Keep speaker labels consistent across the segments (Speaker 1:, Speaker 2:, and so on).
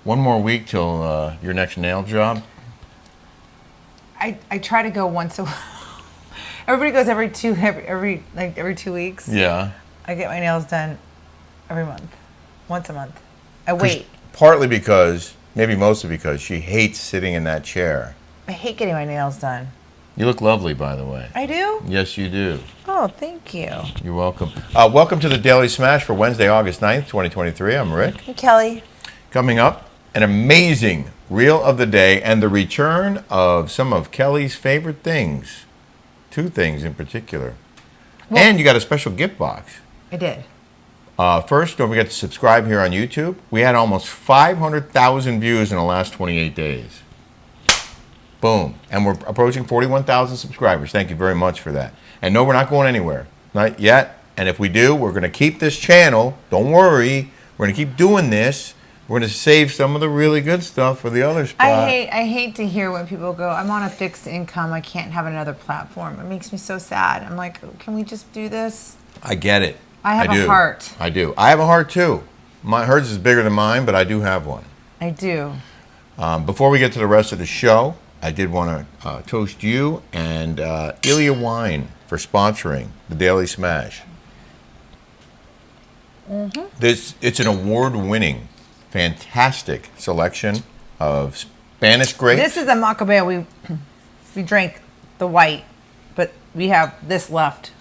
Speaker 1: One more week till your next nail job.
Speaker 2: I try to go once a. Everybody goes every 2 weeks.
Speaker 1: Yeah.
Speaker 2: I get my nails done every month, once a month. I wait.
Speaker 1: Partly because, maybe mostly because, she hates sitting in that chair.
Speaker 2: I hate getting my nails done.
Speaker 1: You look lovely, by the way.
Speaker 2: I do?
Speaker 1: Yes, you do.
Speaker 2: Oh, thank you.
Speaker 1: You're welcome. Welcome to the Daily Smash for Wednesday, August 9th, 2023. I'm Rick.
Speaker 2: Hey, Kelly.
Speaker 1: Coming up, an amazing reel of the day and the return of some of Kelly's favorite things. 2 things in particular. Well, and you got a special gift box.
Speaker 2: I did.
Speaker 1: First, don't forget to subscribe here on YouTube. We had almost 500,000 views in the last 28 days. Boom. And we're approaching 41,000 subscribers. Thank you very much for that. And no, we're not going anywhere. Not yet. And if we do, we're going to keep this channel. Don't worry. We're going to keep doing this. We're going to save some of the really good stuff for the other spot.
Speaker 2: I hate to hear when people go, I'm on a fixed income. I can't have another platform. It makes me so sad. I'm like, can we just do this?
Speaker 1: I get it.
Speaker 2: I have a heart.
Speaker 1: I do. I have a heart too. Hers is bigger than mine, but I do have one.
Speaker 2: I do.
Speaker 1: Before we get to the rest of the show, I did want to toast you and Ilia Wine for sponsoring the Daily Smash. Mm-hmm. It's an award-winning, fantastic selection of Spanish grapes.
Speaker 2: This is a Macabeo. We drank the white, but we have this left.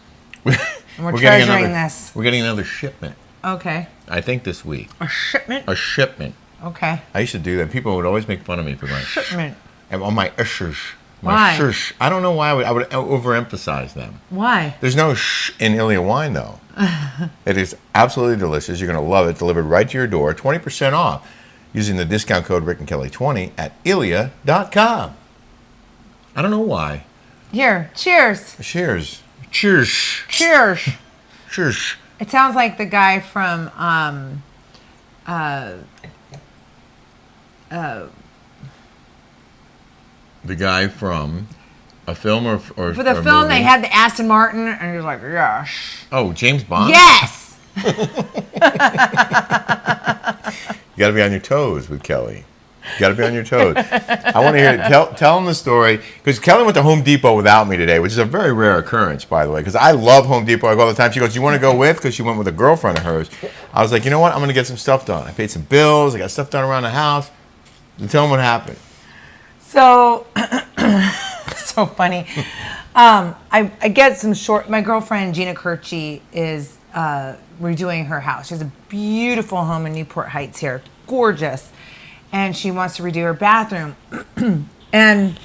Speaker 2: And we're treasuring this.
Speaker 1: We're getting another shipment.
Speaker 2: Okay.
Speaker 1: I think this week.
Speaker 2: A shipment?
Speaker 1: A shipment.
Speaker 2: Okay.
Speaker 1: I used to do that. People would always make fun of me for my
Speaker 2: shipment.
Speaker 1: And on my shush.
Speaker 2: Why?
Speaker 1: Shush. I don't know why I would overemphasize them.
Speaker 2: Why?
Speaker 1: There's no shh in Ilia Wine, though. It is absolutely delicious. You're going to love it. Delivered right to your door. 20% off using the discount code Rick and Kelly 20 at ilia.com. I don't know why.
Speaker 2: Here. Cheers.
Speaker 1: Cheers. Cheers.
Speaker 2: Cheers.
Speaker 1: Cheers.
Speaker 2: It sounds like the guy from
Speaker 1: the guy from a film or
Speaker 2: for the
Speaker 1: or
Speaker 2: film
Speaker 1: movie.
Speaker 2: they had the Aston Martin and he was like, yes.
Speaker 1: Oh, James Bond?
Speaker 2: Yes.
Speaker 1: You got to be on your toes with Kelly. You got to be on your toes. I want to hear it. Tell them the story, because Kelly went to Home Depot without me today, which is a very rare occurrence, by the way, because I love Home Depot. I go all the time. She goes, you want to go with? Because she went with a girlfriend of hers. I was like, you know what? I'm going to get some stuff done. I paid some bills. I got stuff done around the house. And tell them what happened.
Speaker 2: So, so funny. I get some short. My girlfriend Gina Kirchie is redoing her house. She has a beautiful home in Newport Heights here, gorgeous, and she wants to redo her bathroom. And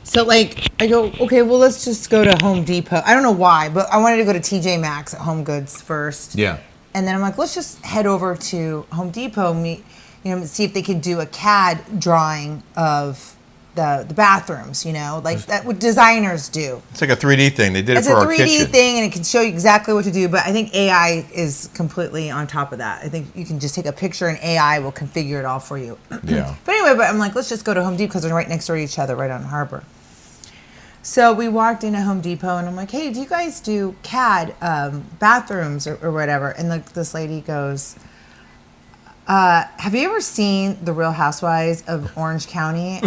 Speaker 2: so, like, I go, okay, well, let's just go to Home Depot. I don't know why, but I wanted to go to TJ Maxx at Home Goods first.
Speaker 1: Yeah.
Speaker 2: And then I'm like, let's just head over to Home Depot, see if they could do a CAD drawing of the bathrooms, like that what designers do.
Speaker 1: It's like a 3D thing. They did it for our kitchen.
Speaker 2: It's a 3D thing, and it can show you exactly what to do, but I think AI is completely on top of that. I think you can just take a picture and AI will configure it all for you.
Speaker 1: Yeah.
Speaker 2: But anyway, I'm like, let's just go to Home Depot because they're right next door to each other, right on Harbor. So we walked into Home Depot, and I'm like, hey, do you guys do CAD bathrooms or whatever? And this lady goes, have you ever seen The Real Housewives of Orange County?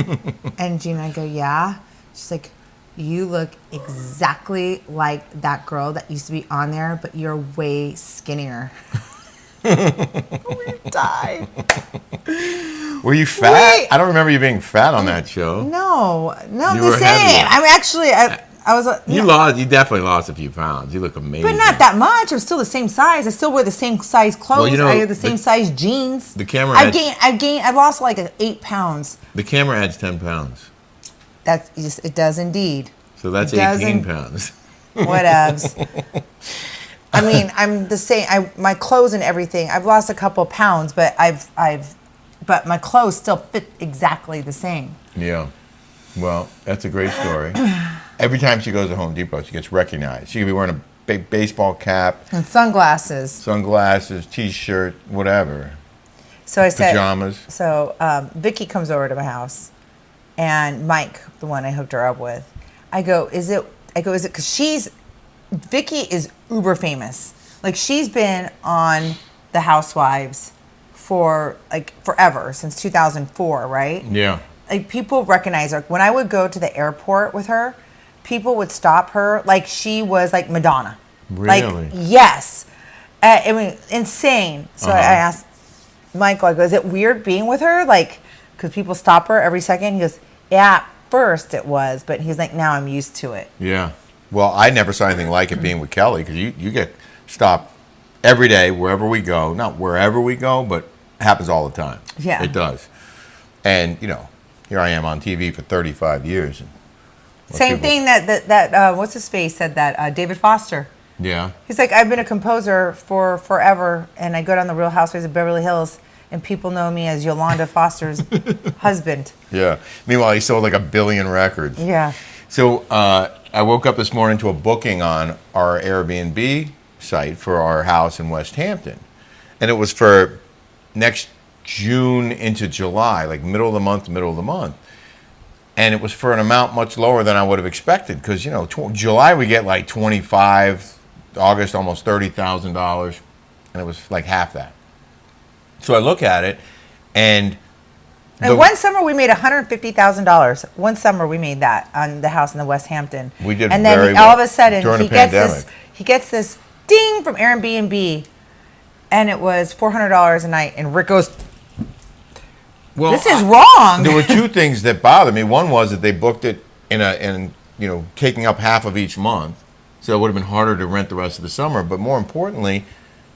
Speaker 2: And Gina, I go, yeah. She's like, you look exactly like that girl that used to be on there, but you're way skinnier. We died.
Speaker 1: Were you fat?
Speaker 2: Wait.
Speaker 1: I don't remember you being fat on that show.
Speaker 2: No,
Speaker 1: You
Speaker 2: the
Speaker 1: were
Speaker 2: same.
Speaker 1: heavier.
Speaker 2: I'm actually, I was.
Speaker 1: You definitely lost a few pounds. You look amazing.
Speaker 2: But not that much. I'm still the same size. I still wear the same size clothes.
Speaker 1: Well,
Speaker 2: I wear the same size jeans.
Speaker 1: The camera.
Speaker 2: I've lost like 8 pounds.
Speaker 1: The camera adds 10 pounds.
Speaker 2: It does indeed.
Speaker 1: So that's 18 pounds.
Speaker 2: Whatevs. I mean, I'm the same. My clothes and everything. I've lost a couple pounds, but but my clothes still fit exactly the same.
Speaker 1: Yeah. Well, that's a great story. Every time she goes to Home Depot, she gets recognized. She could be wearing a big baseball cap.
Speaker 2: And sunglasses.
Speaker 1: Sunglasses, T-shirt, whatever.
Speaker 2: So I said...
Speaker 1: Pajamas.
Speaker 2: So Vicki comes over to my house. And Mike, the one I hooked her up with. I go, is it because Vicki is uber famous. Like, she's been on The Housewives for like forever, since 2004, right?
Speaker 1: Yeah.
Speaker 2: Like people recognize her. When I would go to the airport with her, people would stop her like she was like Madonna.
Speaker 1: Really?
Speaker 2: Like, yes. I mean, insane. So I asked Michael, I go, is it weird being with her? Like, because people stop her every second? He goes, yeah, at first it was, but he's like, now I'm used to it.
Speaker 1: Yeah. Well, I never saw anything like it being with Kelly, because you get stopped every day wherever we go. Not wherever we go, but it happens all the time.
Speaker 2: Yeah.
Speaker 1: It does. And, here I am on TV for 35 years. And
Speaker 2: Same thing that what's his face said that, David Foster.
Speaker 1: Yeah.
Speaker 2: He's like, I've been a composer for forever, and I go down the Real Housewives of Beverly Hills, and people know me as Yolanda Foster's husband.
Speaker 1: Yeah. Meanwhile, he sold like 1 billion records.
Speaker 2: Yeah.
Speaker 1: So I woke up this morning to a booking on our Airbnb site for our house in West Hampton. And it was for next June into July, like middle of the month. And it was for an amount much lower than I would have expected, because, July we get like 25, August almost $30,000, and it was like half that. So I look at it, and
Speaker 2: one summer we made $150,000. One summer we made that on the house in the West Hampton.
Speaker 1: We did
Speaker 2: and then
Speaker 1: very
Speaker 2: all
Speaker 1: well
Speaker 2: of a sudden
Speaker 1: during
Speaker 2: he
Speaker 1: the
Speaker 2: gets
Speaker 1: pandemic.
Speaker 2: he gets this ding from Airbnb, and it was $400 a night. And Rick goes,
Speaker 1: well,
Speaker 2: "This is wrong."
Speaker 1: There were two things that bothered me. One was that they booked it in taking up half of each month, so it would have been harder to rent the rest of the summer. But more importantly,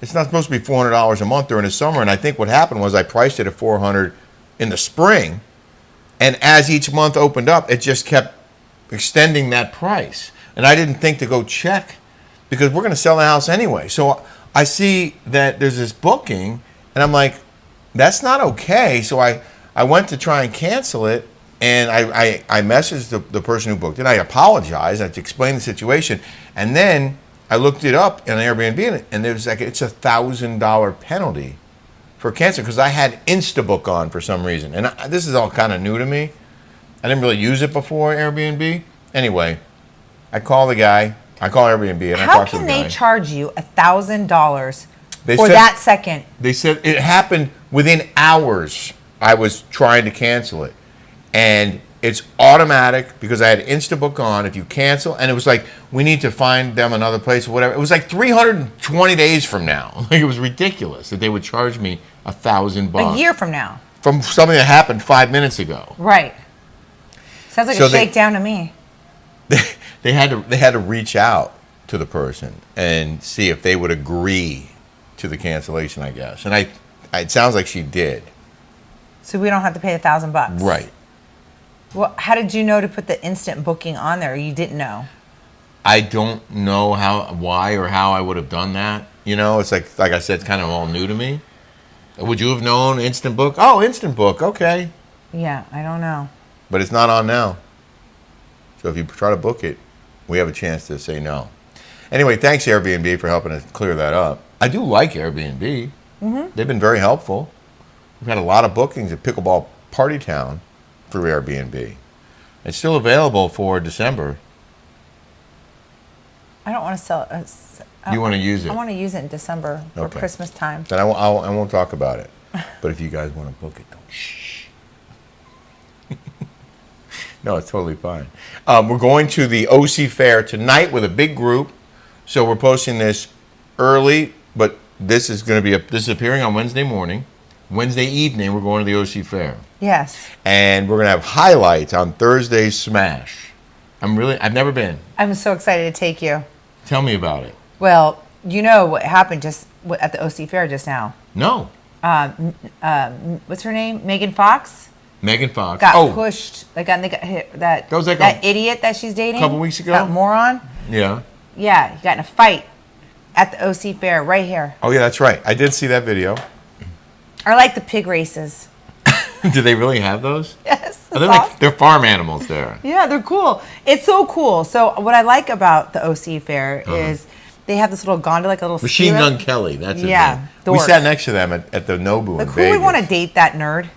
Speaker 1: it's not supposed to be $400 a month during the summer. And I think what happened was I priced it at $400 in the spring, and as each month opened up, it just kept extending that price. And I didn't think to go check, because we're going to sell the house anyway. So I see that there's this booking, and I'm like, that's not okay. So I went to try and cancel it, and I messaged the person who booked it. I apologized. I explained the situation, and then I looked it up on Airbnb, and there's like, it's $1,000 penalty for cancel, because I had Instabook on for some reason. And this is all kind of new to me. I didn't really use it before, Airbnb. Anyway, I call the guy. I call Airbnb, and I
Speaker 2: How
Speaker 1: talk to the
Speaker 2: can
Speaker 1: guy.
Speaker 2: they charge you $1,000
Speaker 1: They
Speaker 2: for
Speaker 1: said-
Speaker 2: that second?
Speaker 1: They said it happened within hours. I was trying to cancel it, and it's automatic because I had Instabook on. If you cancel, and it was like, we need to find them another place or whatever. It was like 320 days from now. Like, it was ridiculous that they would charge me $1,000
Speaker 2: A year from now.
Speaker 1: from something that happened 5 minutes ago.
Speaker 2: Right. Sounds like
Speaker 1: So
Speaker 2: a shakedown to me.
Speaker 1: They had to reach out to the person and see if they would agree to the cancellation, I guess. And it sounds like she did.
Speaker 2: So we don't have to pay $1,000.
Speaker 1: Right.
Speaker 2: Well, how did you know to put the instant booking on there? You didn't know.
Speaker 1: I don't know why or how I would have done that. It's like I said, it's kind of all new to me. Would you have known Instant Book? Oh, Instant Book, okay.
Speaker 2: Yeah, I don't know.
Speaker 1: But it's not on now. So if you try to book it, we have a chance to say no. Anyway, thanks Airbnb for helping us clear that up. I do like Airbnb. Mm-hmm. They've been very helpful. We've had a lot of bookings at Pickleball Party Town through Airbnb. It's still available for December.
Speaker 2: I don't want to sell it.
Speaker 1: You want to use it?
Speaker 2: I want to use it in December for
Speaker 1: Okay.
Speaker 2: Christmas time.
Speaker 1: Then I won't talk about it. But if you guys want to book it, don't shh. No, it's totally fine. We're going to the OC Fair tonight with a big group. So we're posting this early, but this is appearing on Wednesday morning. Wednesday evening, we're going to the OC Fair.
Speaker 2: Yes.
Speaker 1: And we're going to have highlights on Thursday's Smash. I've never been.
Speaker 2: I'm so excited to take you.
Speaker 1: Tell me about it.
Speaker 2: Well, you know what happened just at the OC Fair just now.
Speaker 1: No.
Speaker 2: What's her name? Megan Fox
Speaker 1: Megan Fox.
Speaker 2: got pushed. They got hit, that
Speaker 1: was like
Speaker 2: that idiot that she's dating.
Speaker 1: a couple weeks ago?
Speaker 2: That moron.
Speaker 1: Yeah.
Speaker 2: Yeah, he got in a fight at the OC Fair right here.
Speaker 1: Oh, yeah, that's right. I did see that video.
Speaker 2: I like the pig races.
Speaker 1: Do they really have those?
Speaker 2: Yes.
Speaker 1: They're like they're farm animals there.
Speaker 2: Yeah, they're cool. It's so cool. So what I like about the OC Fair is they have this little gondola, like a little
Speaker 1: Machine
Speaker 2: ski
Speaker 1: Gun
Speaker 2: lift.
Speaker 1: Kelly, that's his
Speaker 2: Yeah,
Speaker 1: name.
Speaker 2: dork.
Speaker 1: We sat next to them at the Nobu
Speaker 2: Like,
Speaker 1: in
Speaker 2: who would
Speaker 1: Vegas.
Speaker 2: want to date that nerd?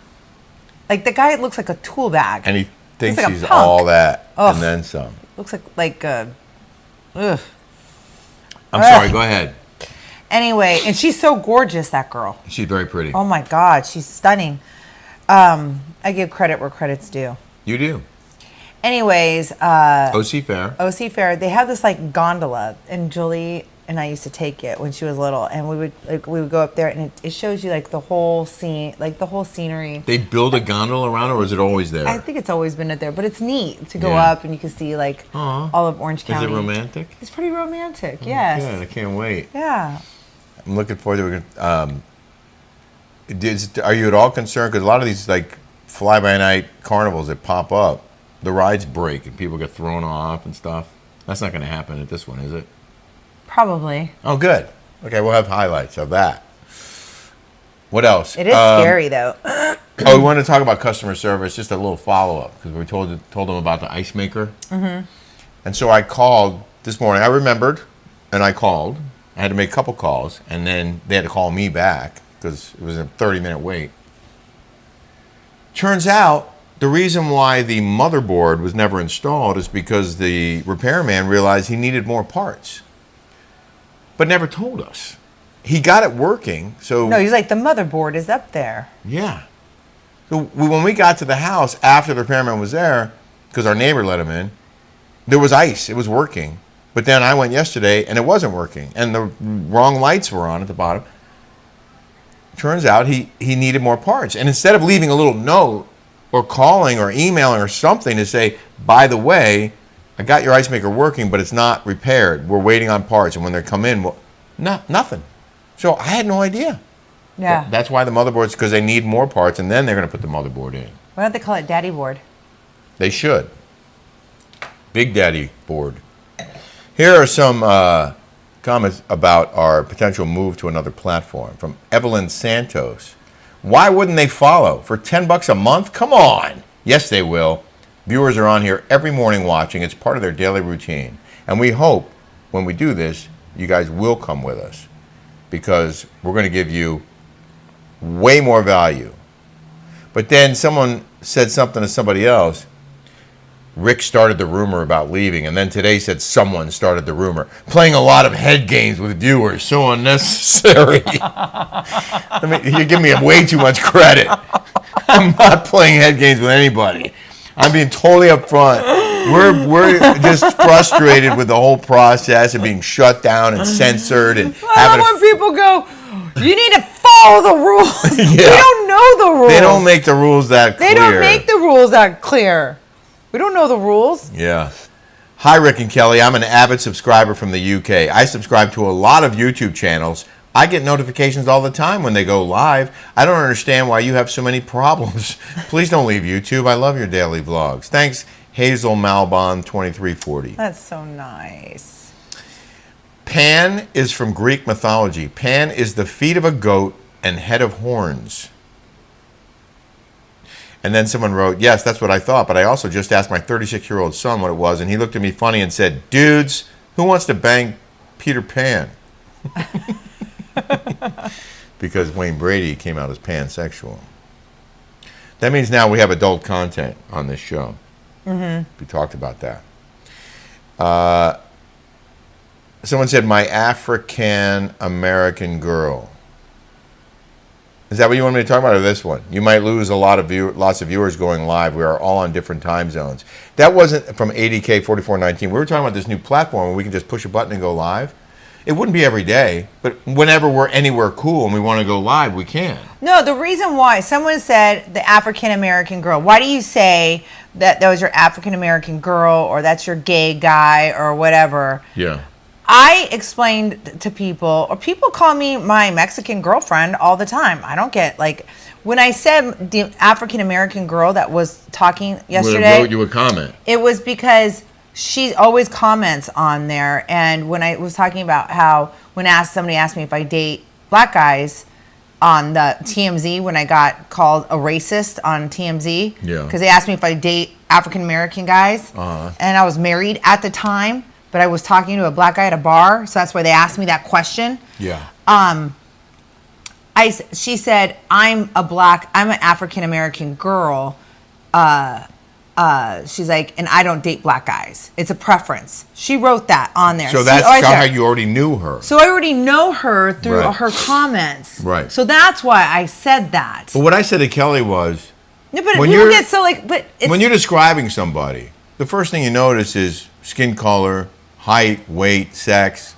Speaker 2: Like, the guy looks like a tool bag.
Speaker 1: And he thinks
Speaker 2: like a
Speaker 1: he's
Speaker 2: punk.
Speaker 1: all that
Speaker 2: Ugh.
Speaker 1: and then some.
Speaker 2: Looks like ugh.
Speaker 1: I'm sorry, go ahead.
Speaker 2: Anyway, and she's so gorgeous, that girl.
Speaker 1: She's very pretty.
Speaker 2: Oh my God, she's stunning. I give credit where credit's due.
Speaker 1: You do.
Speaker 2: Anyways,
Speaker 1: OC Fair.
Speaker 2: OC Fair, they have this like gondola, and Julie and I used to take it when she was little, and we would go up there, and it shows you like the whole scene, like the whole scenery.
Speaker 1: They build a gondola around, or is it always there?
Speaker 2: I think it's always been there, but it's neat to go
Speaker 1: Yeah.
Speaker 2: up and you can see like all of Orange County.
Speaker 1: Is it romantic?
Speaker 2: It's pretty romantic, yes.
Speaker 1: Yeah, I can't wait.
Speaker 2: Yeah.
Speaker 1: I'm looking forward to it. Are you at all concerned? Because a lot of these like fly-by-night carnivals that pop up, the rides break and people get thrown off and stuff. That's not going to happen at this one, is it?
Speaker 2: Probably.
Speaker 1: Oh, good. Okay, we'll have highlights of that. What else?
Speaker 2: It is scary though.
Speaker 1: We wanted to talk about customer service, just a little follow-up, because we told them about the icemaker. Mm-hmm. And so I called this morning. I remembered, and I called. I had to make a couple calls, and then they had to call me back because it was a 30-minute wait. Turns out the reason why the motherboard was never installed is because the repairman realized he needed more parts, but never told us. He got it working, so...
Speaker 2: No, he's like, the motherboard is up there.
Speaker 1: Yeah. So when we got to the house after the repairman was there, because our neighbor let him in, there was ice. It was working. But then I went yesterday, and it wasn't working. And the wrong lights were on at the bottom. Turns out he needed more parts. And instead of leaving a little note or calling or emailing or something to say, by the way, I got your ice maker working, but it's not repaired. We're waiting on parts. And when they come in, nothing. So I had no idea.
Speaker 2: Yeah.
Speaker 1: That's why the motherboard's, because they need more parts, and then they're going to put the motherboard in.
Speaker 2: Why don't they call it Daddy Board?
Speaker 1: They should. Big Daddy board. Here are some comments about our potential move to another platform from Evelyn Santos. Why wouldn't they follow? For $10 a month? Come on. Yes, they will. Viewers are on here every morning watching. It's part of their daily routine. And we hope when we do this, you guys will come with us, because we're going to give you way more value. But then someone said something to somebody else. Rick started the rumor about leaving, and then today said someone started the rumor. Playing a lot of head games with viewers, so unnecessary. You give me way too much credit. I'm not playing head games with anybody. I'm being totally upfront. We're just frustrated with the whole process of being shut down and censored and having.
Speaker 2: When people go, you need to follow the rules.
Speaker 1: Yeah.
Speaker 2: We don't know the rules.
Speaker 1: They don't make the rules that clear.
Speaker 2: They don't make the rules that clear. We don't know the rules.
Speaker 1: Yeah. Hi, Rick and Kelly. I'm an avid subscriber from the UK. I subscribe to a lot of YouTube channels. I get notifications all the time when they go live. I don't understand why you have so many problems. Please don't leave YouTube. I love your daily vlogs. Thanks, Hazel Malbon 2340.
Speaker 2: That's so nice.
Speaker 1: Pan is from Greek mythology. Pan is the feet of a goat and head of horns. And then someone wrote, yes, that's what I thought, but I also just asked my 36-year-old son what it was, and he looked at me funny and said, dudes, who wants to bang Peter Pan? Because Wayne Brady came out as pansexual. That means now we have adult content on this show. Mm-hmm. We talked about that. Someone said, my African-American girl. Is that what you want me to talk about, or this one? You might lose lots of viewers going live. We are all on different time zones. That wasn't from ADK4419. We were talking about this new platform where we can just push a button and go live. It wouldn't be every day, but whenever we're anywhere cool and we want to go live, we can.
Speaker 2: No, the reason why, someone said the African-American girl. Why do you say that was your African-American girl, or that's your gay guy, or whatever?
Speaker 1: Yeah.
Speaker 2: I explained to people, or people call me my Mexican girlfriend all the time. I don't get, like, when I said the African-American girl that was talking yesterday.
Speaker 1: Wrote you a comment.
Speaker 2: It was because she always comments on there. And when I was talking about how, when somebody asked me if I date black guys on the TMZ, when I got called a racist on TMZ.
Speaker 1: Yeah.
Speaker 2: Because they asked me if I date African-American guys.
Speaker 1: Uh-huh. And
Speaker 2: I was married at the time. But I was talking to a black guy at a bar, so that's why they asked me that question.
Speaker 1: Yeah.
Speaker 2: She said, I'm an African-American girl, she's like, and I don't date black guys. It's a preference. She wrote that on there.
Speaker 1: So that's how you already knew her.
Speaker 2: So I already know her through her comments.
Speaker 1: Right.
Speaker 2: So that's why I said that.
Speaker 1: But what I said to Kelly was,
Speaker 2: no, but
Speaker 1: when
Speaker 2: people
Speaker 1: you're,
Speaker 2: get so like, but it's,
Speaker 1: when you're describing somebody, the first thing you notice is skin color, height, weight, sex,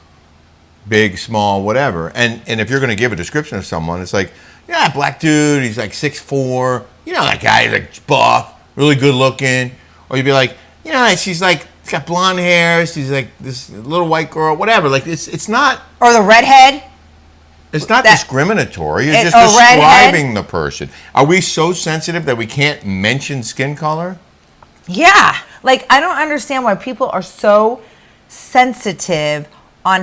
Speaker 1: big, small, whatever. And if you're going to give a description of someone, it's like, yeah, black dude, he's like 6'4", you know, that guy, he's like buff, really good looking. Or you'd be like, you know, she's like, she's got blonde hair, she's like this little white girl, whatever. Like, it's not.
Speaker 2: Or the redhead.
Speaker 1: It's not discriminatory. You're just
Speaker 2: redhead.
Speaker 1: describing the person. Are we so sensitive that we can't mention skin color?
Speaker 2: Yeah. Like, I don't understand why people are so sensitive on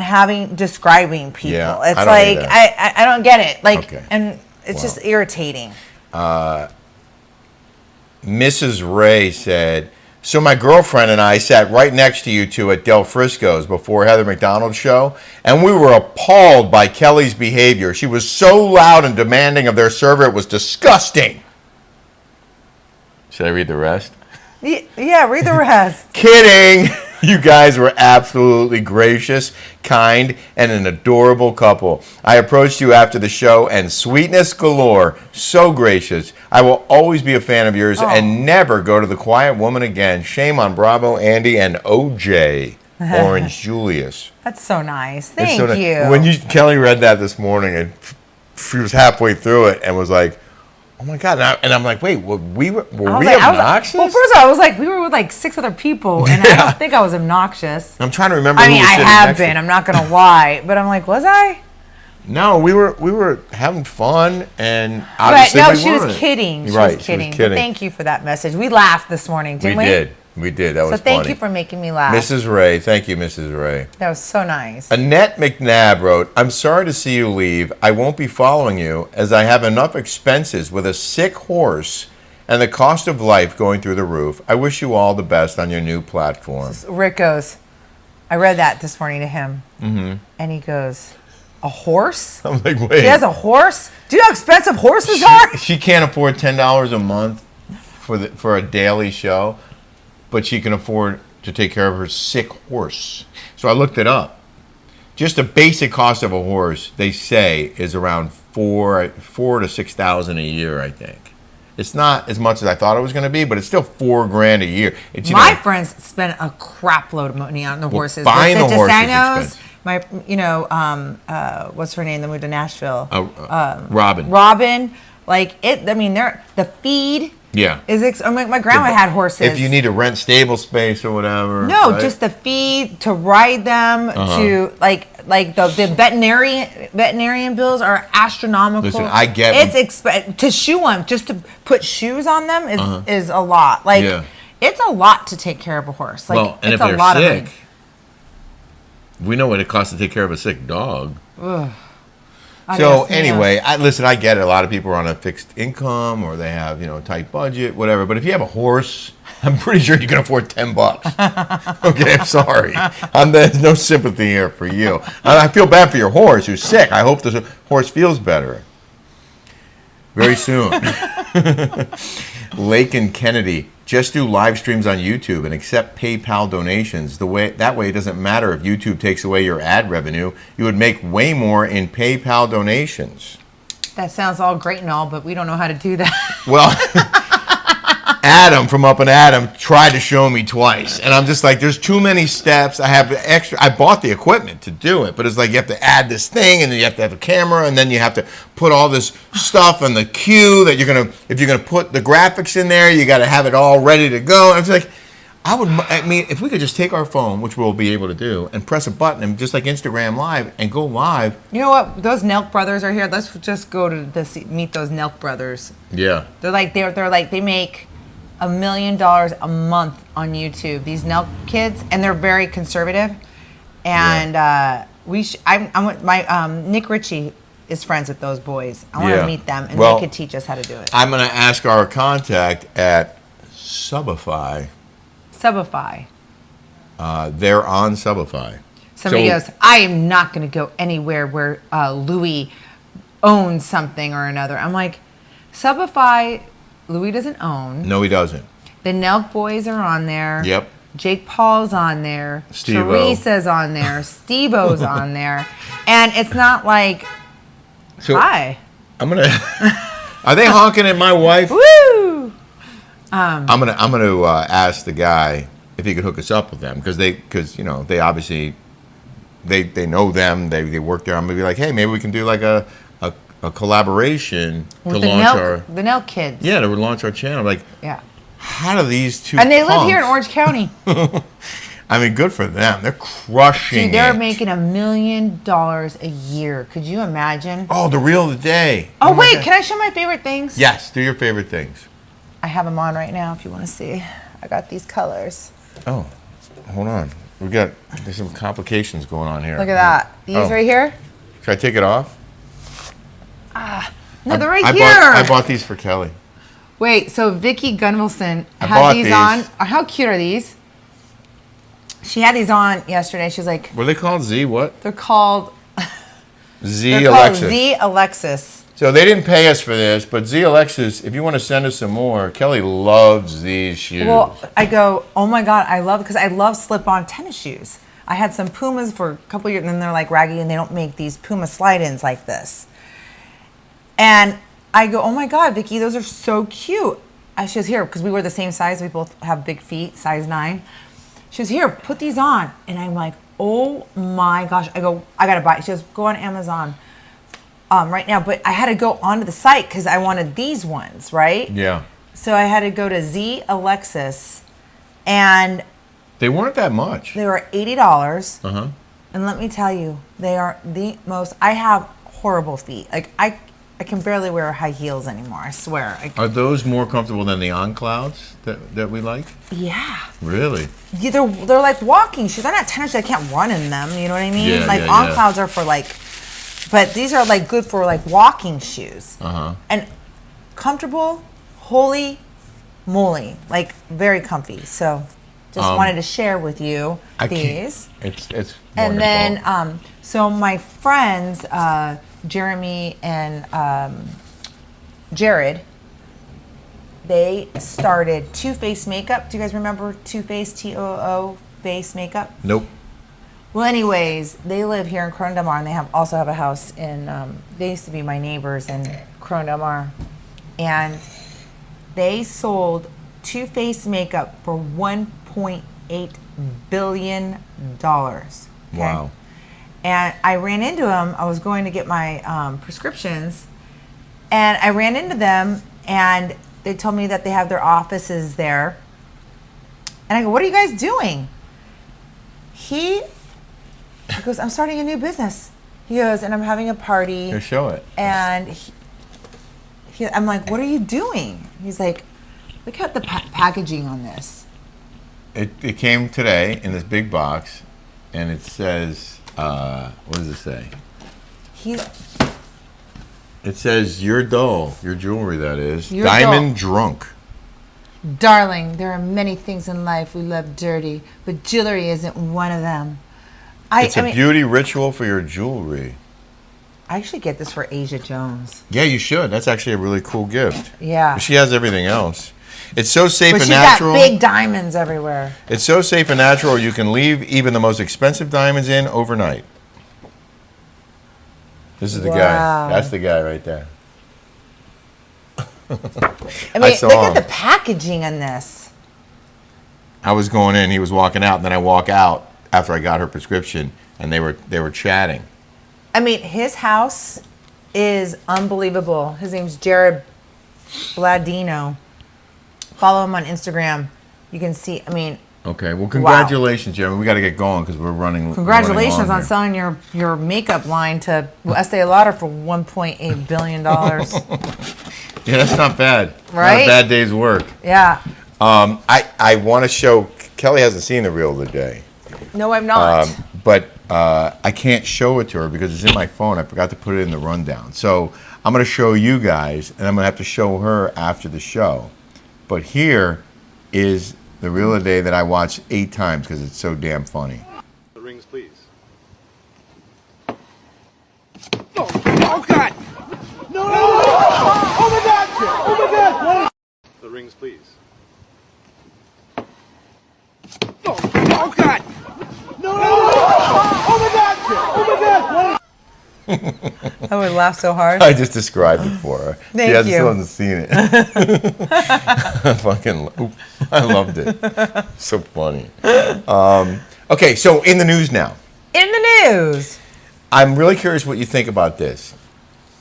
Speaker 2: describing people.
Speaker 1: Yeah,
Speaker 2: it's like, I don't get it. Like,
Speaker 1: okay.
Speaker 2: And it's just irritating.
Speaker 1: Mrs. Ray said, so my girlfriend and I sat right next to you two at Del Frisco's before Heather McDonald's show, and we were appalled by Kelly's behavior. She was so loud and demanding of their server, it was disgusting. Should I read the rest?
Speaker 2: Yeah, read the rest.
Speaker 1: Kidding! You guys were absolutely gracious, kind, and an adorable couple. I approached you after the show, and sweetness galore. So gracious. I will always be a fan of yours and never go to the Quiet Woman again. Shame on Bravo, Andy, and OJ. Orange Julius.
Speaker 2: That's so nice. Thank you.
Speaker 1: When Kelly read that this morning, and she was halfway through it and was like, oh my God. And I'm like, wait, were we obnoxious?
Speaker 2: Well, first of all, I was like, we were with like 6 other people, and I don't think I was obnoxious.
Speaker 1: I'm trying to remember.
Speaker 2: I mean, I have been. I'm not going to lie. But I'm like, was I?
Speaker 1: No, we were having fun, and obviously
Speaker 2: no,
Speaker 1: we
Speaker 2: she
Speaker 1: weren't.
Speaker 2: was kidding. She
Speaker 1: Right,
Speaker 2: was kidding.
Speaker 1: she was kidding.
Speaker 2: But thank you for that message. We laughed this morning, didn't we?
Speaker 1: We did. That was funny.
Speaker 2: So thank you for making me laugh.
Speaker 1: Mrs. Ray. Thank you, Mrs. Ray.
Speaker 2: That was so nice.
Speaker 1: Annette McNabb wrote, I'm sorry to see you leave. I won't be following you as I have enough expenses with a sick horse and the cost of life going through the roof. I wish you all the best on your new platform.
Speaker 2: Rick goes, I read that this morning to him. Mm-hmm. And he goes, a horse?
Speaker 1: I'm like, wait.
Speaker 2: He has a horse? Do you know how expensive horses are?
Speaker 1: She can't afford $10 a month for a daily show, but she can afford to take care of her sick horse. So I looked it up. Just a basic cost of a horse, they say, is around $4,000 to $6,000 a year, I think. It's not as much as I thought it was going to be, but it's still $4,000 a year. It's,
Speaker 2: my friends spent a crap load of money on the horses.
Speaker 1: Buying the horse is
Speaker 2: expensive. What's her name that moved to Nashville?
Speaker 1: Robin.
Speaker 2: Robin. Like it. I mean, the feed.
Speaker 1: Yeah.
Speaker 2: My grandma had horses.
Speaker 1: If you need to rent stable space or whatever.
Speaker 2: No,
Speaker 1: right?
Speaker 2: just the feed, to ride them, to like the veterinarian bills are astronomical.
Speaker 1: Listen, I get
Speaker 2: it's to shoe them, just to put shoes on them is a lot. Like it's a lot to take care of a horse. Like
Speaker 1: and
Speaker 2: it's
Speaker 1: if they're
Speaker 2: a lot
Speaker 1: sick,
Speaker 2: of money.
Speaker 1: We know what it costs to take care of a sick dog.
Speaker 2: Ugh.
Speaker 1: So anyway, I get it. A lot of people are on a fixed income or they have, a tight budget, whatever. But if you have a horse, I'm pretty sure you can afford $10. Okay, I'm sorry. There's no sympathy here for you. I feel bad for your horse who's sick. I hope the horse feels better very soon. Lake and Kennedy, just do live streams on YouTube and accept PayPal donations. That way it doesn't matter if YouTube takes away your ad revenue. You would make way more in PayPal donations.
Speaker 2: That sounds all great and all, but we don't know how to do that.
Speaker 1: Well, Adam from Up and Adam tried to show me twice, and I'm just like, there's too many steps. I bought the equipment to do it, but it's like you have to add this thing, and then you have to have a camera, and then you have to put all this stuff on the queue that if you're gonna put the graphics in there, you got to have it all ready to go. And it's like, if we could just take our phone, which we'll be able to do, and press a button, and just like Instagram Live, and go live.
Speaker 2: You know what? Those Nelk brothers are here. Let's just go to meet those Nelk brothers.
Speaker 1: Yeah.
Speaker 2: They're like they make $1 million a month on YouTube. These Nelk kids, and they're very conservative. And Nick Ritchie is friends with those boys. I want to meet them, and they could teach us how to do it.
Speaker 1: I'm going to ask our contact at Subify.
Speaker 2: Subify.
Speaker 1: They're on Subify.
Speaker 2: Somebody goes, I am not going to go anywhere where Louis owns something or another. I'm like, Subify, Louis doesn't own.
Speaker 1: No, he doesn't.
Speaker 2: The Nelk Boys are on there.
Speaker 1: Yep.
Speaker 2: Jake Paul's on there.
Speaker 1: Steve-O.
Speaker 2: Teresa's on there. Steve-O's on there. And it's not like,
Speaker 1: So
Speaker 2: hi.
Speaker 1: I'm gonna. Are they honking at my wife?
Speaker 2: Woo!
Speaker 1: I'm gonna ask the guy if he could hook us up with them because they obviously they know them. They work there. I'm gonna be like, hey, maybe we can do like a collaboration
Speaker 2: With
Speaker 1: to
Speaker 2: the
Speaker 1: launch
Speaker 2: the Nelk kids.
Speaker 1: to launch our channel. Like,
Speaker 2: Yeah.
Speaker 1: how do these two?
Speaker 2: And they live here in
Speaker 1: punks-
Speaker 2: Orange County.
Speaker 1: I mean, good for them. They're crushing
Speaker 2: Dude, they're
Speaker 1: it.
Speaker 2: making $1 million a year. Could you imagine?
Speaker 1: Oh, the reel of the day.
Speaker 2: Oh,
Speaker 1: my
Speaker 2: wait,
Speaker 1: God.
Speaker 2: can I show my favorite things?
Speaker 1: Yes, do your favorite things.
Speaker 2: I have them on right now if you want to see. I got these colors.
Speaker 1: Oh, hold on. There's some complications going on here.
Speaker 2: Look at that. These
Speaker 1: Oh.
Speaker 2: right here?
Speaker 1: Should I take it off?
Speaker 2: No, they're right
Speaker 1: I
Speaker 2: here.
Speaker 1: I bought these for Kelly.
Speaker 2: Wait, so Vicki Gunvalson
Speaker 1: I
Speaker 2: had
Speaker 1: bought
Speaker 2: these
Speaker 1: these.
Speaker 2: on. How cute are these? She had these on yesterday. She was like,
Speaker 1: What are they called? Z what?
Speaker 2: they're called
Speaker 1: Z
Speaker 2: they're called
Speaker 1: Alexis.
Speaker 2: Z Alexis.
Speaker 1: So they didn't pay us for this, but Z Alexis, if you want to send us some more, Kelly loves these shoes.
Speaker 2: Well, I go, oh my God, because I love slip-on tennis shoes. I had some Pumas for a couple years, and then they're like raggy, and they don't make these Puma slide-ins like this. And I go, oh my God, Vicki, those are so cute. She was here, because we were the same size. We both have big feet, size 9. She was here, put these on. And I'm like, oh my gosh. I go, I got to buy it. She goes, go on Amazon right now. But I had to go onto the site because I wanted these ones, right?
Speaker 1: Yeah.
Speaker 2: So I had to go to Z Alexis, and
Speaker 1: They weren't that much.
Speaker 2: they were $80.
Speaker 1: Uh-huh.
Speaker 2: And let me tell you, they are the most. I have horrible feet. Like I can barely wear high heels anymore. I swear.
Speaker 1: Are those more comfortable than the On Clouds that we like?
Speaker 2: Yeah.
Speaker 1: Really?
Speaker 2: Yeah, they're like walking shoes. They're not tennis shoes. I can't run in them. You know what I mean?
Speaker 1: Yeah,
Speaker 2: like
Speaker 1: yeah,
Speaker 2: On
Speaker 1: yeah.
Speaker 2: Clouds are for like, but these are like good for like walking shoes.
Speaker 1: Uh-huh.
Speaker 2: And comfortable. Holy moly! Like very comfy. So just wanted to share with you
Speaker 1: I
Speaker 2: these.
Speaker 1: can't. It's
Speaker 2: And
Speaker 1: wonderful.
Speaker 2: then, so my friends, Jeremy and Jared, they started Too Faced Makeup. Do you guys remember Too Faced, T-O-O, Face Makeup?
Speaker 1: Nope.
Speaker 2: Well, anyways, they live here in Corona Del Mar, and they also have a house in, they used to be my neighbors in Corona Del Mar. And they sold Too Faced Makeup for $1.8 billion. Okay?
Speaker 1: Wow.
Speaker 2: And I ran into them. I was going to get my prescriptions, and I ran into them, and they told me that they have their offices there. And I go, "What are you guys doing?" He goes, "I'm starting a new business." He goes, "And I'm having a party."
Speaker 1: Here, show it.
Speaker 2: And I'm like, "What are you doing?" He's like, "Look at the packaging on this."
Speaker 1: It came today in this big box, and it says, what does it say? It says, "You're dull." Your jewelry, that is.
Speaker 2: You're
Speaker 1: Diamond Drunk.
Speaker 2: Darling, there are many things in life we love dirty, but jewelry isn't one of them.
Speaker 1: It's a beauty ritual for your jewelry.
Speaker 2: I actually get this for Asia Jones.
Speaker 1: Yeah, you should. That's actually a really cool gift.
Speaker 2: Yeah.
Speaker 1: But she has everything else. It's so safe
Speaker 2: But
Speaker 1: and
Speaker 2: she's
Speaker 1: natural.
Speaker 2: got big diamonds everywhere.
Speaker 1: It's so safe and natural you can leave even the most expensive diamonds in overnight. This is the
Speaker 2: Wow.
Speaker 1: guy. That's the guy right there.
Speaker 2: I mean,
Speaker 1: saw
Speaker 2: look at
Speaker 1: him.
Speaker 2: the packaging on this.
Speaker 1: I was going in, he was walking out, and then I walk out after I got her prescription, and they were chatting.
Speaker 2: I mean, his house is unbelievable. His name's Jared Bladino. Follow him on Instagram. You can see, I mean,
Speaker 1: Okay, well, congratulations, Jeremy. We got to get going because we're running.
Speaker 2: congratulations
Speaker 1: running long
Speaker 2: on
Speaker 1: here.
Speaker 2: selling your makeup line to Estee Lauder for $1.8 billion.
Speaker 1: Yeah, that's not bad.
Speaker 2: Right?
Speaker 1: Not a bad day's work.
Speaker 2: Yeah.
Speaker 1: I want to show. Kelly hasn't seen the reel of the day.
Speaker 2: No, I'm not.
Speaker 1: But I can't show it to her because it's in my phone. I forgot to put it in the rundown. So I'm going to show you guys, and I'm going to have to show her after the show. But here is the reel of the day that I watched 8 times because it's so damn funny.
Speaker 3: The rings, please.
Speaker 4: Oh God! No! Oh my God! Oh my God!
Speaker 3: The rings, please.
Speaker 2: I would laugh so hard.
Speaker 1: I just described it for her.
Speaker 2: Thank
Speaker 1: She
Speaker 2: you.
Speaker 1: still hasn't seen it. I loved it. So funny. Okay, so in the news now.
Speaker 2: In the news.
Speaker 1: I'm really curious what you think about this.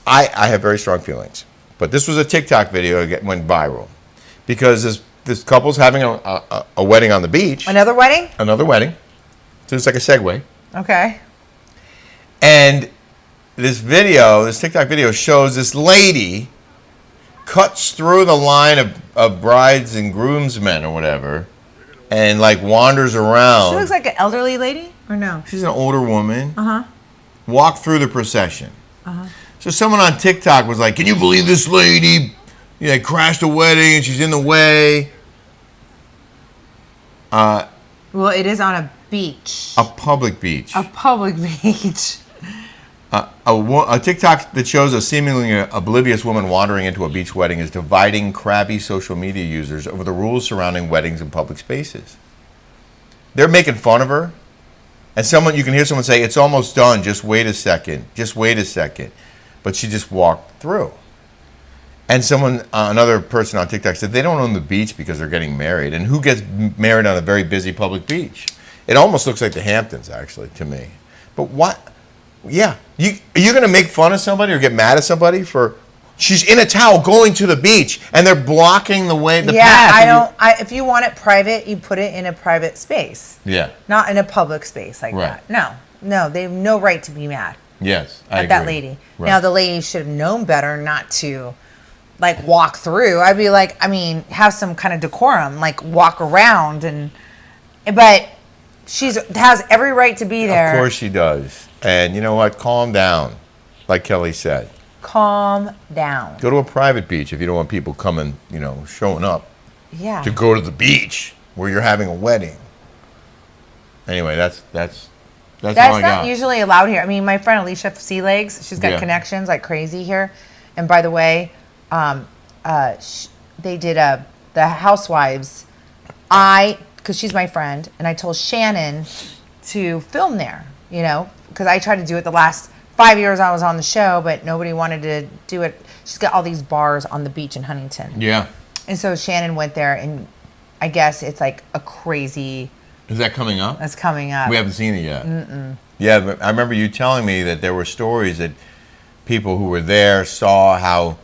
Speaker 1: I have very strong feelings. But this was a TikTok video that went viral. Because this couple's having a wedding on the beach.
Speaker 2: Another wedding?
Speaker 1: Another wedding. So it's like a segue.
Speaker 2: Okay.
Speaker 1: And this TikTok video shows this lady cuts through the line of brides and groomsmen or whatever and like wanders around.
Speaker 2: She looks like an elderly lady, or no?
Speaker 1: She's an older woman.
Speaker 2: Uh-huh.
Speaker 1: Walk through the procession. So someone on TikTok was like, can you believe this lady crashed a wedding and she's in the way?
Speaker 2: Well, it is on a beach.
Speaker 1: A public beach.
Speaker 2: A public beach.
Speaker 1: A TikTok that shows a seemingly oblivious woman wandering into a beach wedding is dividing crabby social media users over the rules surrounding weddings in public spaces. They're making fun of her. And you can hear someone say, it's almost done, just wait a second. Just wait a second. But she just walked through. And another person on TikTok said they don't own the beach because they're getting married. And who gets married on a very busy public beach? It almost looks like the Hamptons, actually, to me. But what? Yeah. Are you going to make fun of somebody or get mad at somebody for... She's in a towel going to the beach, and they're blocking the way, the path.
Speaker 2: If you want it private, you put it in a private space.
Speaker 1: Yeah.
Speaker 2: Not in a public space like
Speaker 1: Right.
Speaker 2: that. No, they have no right to be mad
Speaker 1: Yes, I
Speaker 2: at
Speaker 1: agree.
Speaker 2: that lady.
Speaker 1: Right.
Speaker 2: Now, the lady should have known better not to, walk through. I'd be like, have some kind of decorum, walk around. But has every right to be there.
Speaker 1: Of course she does. And you know what? Calm down, like Kelly said.
Speaker 2: Calm down.
Speaker 1: Go to a private beach if you don't want people coming, showing up
Speaker 2: Yeah.
Speaker 1: to go to the beach where you're having a wedding. Anyway, that's all I
Speaker 2: That's
Speaker 1: got.
Speaker 2: not usually allowed here. My friend Alicia Sea Legs, she's got
Speaker 1: Yeah.
Speaker 2: connections like crazy here. And by the way, they did the Housewives. Because she's my friend, and I told Shannon to film there, because I tried to do it the last 5 years I was on the show, but nobody wanted to do it. She's got all these bars on the beach in Huntington.
Speaker 1: Yeah.
Speaker 2: And so Shannon went there, and I guess it's like a crazy...
Speaker 1: Is that coming up?
Speaker 2: That's coming up.
Speaker 1: We haven't seen it yet. Yeah, but I remember you telling me that there were stories that people who were there saw how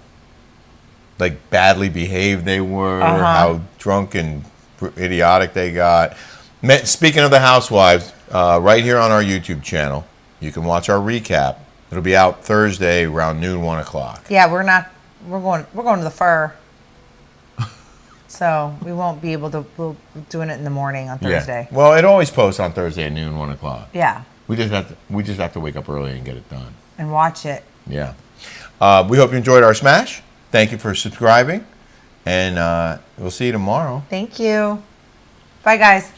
Speaker 1: badly behaved they were, how drunk and idiotic they got. Speaking of the Housewives, right here on our YouTube channel, you can watch our recap. It'll be out Thursday around noon, 1 o'clock.
Speaker 2: Yeah, we're going to the fur. So we won't be able to. We'll be doing it in the morning on Thursday.
Speaker 1: Yeah. Well, it always posts on Thursday at noon, 1 o'clock.
Speaker 2: Yeah.
Speaker 1: We just have to wake up early and get it done.
Speaker 2: And watch it.
Speaker 1: Yeah. We hope you enjoyed our smash. Thank you for subscribing, and we'll see you tomorrow.
Speaker 2: Thank you. Bye, guys.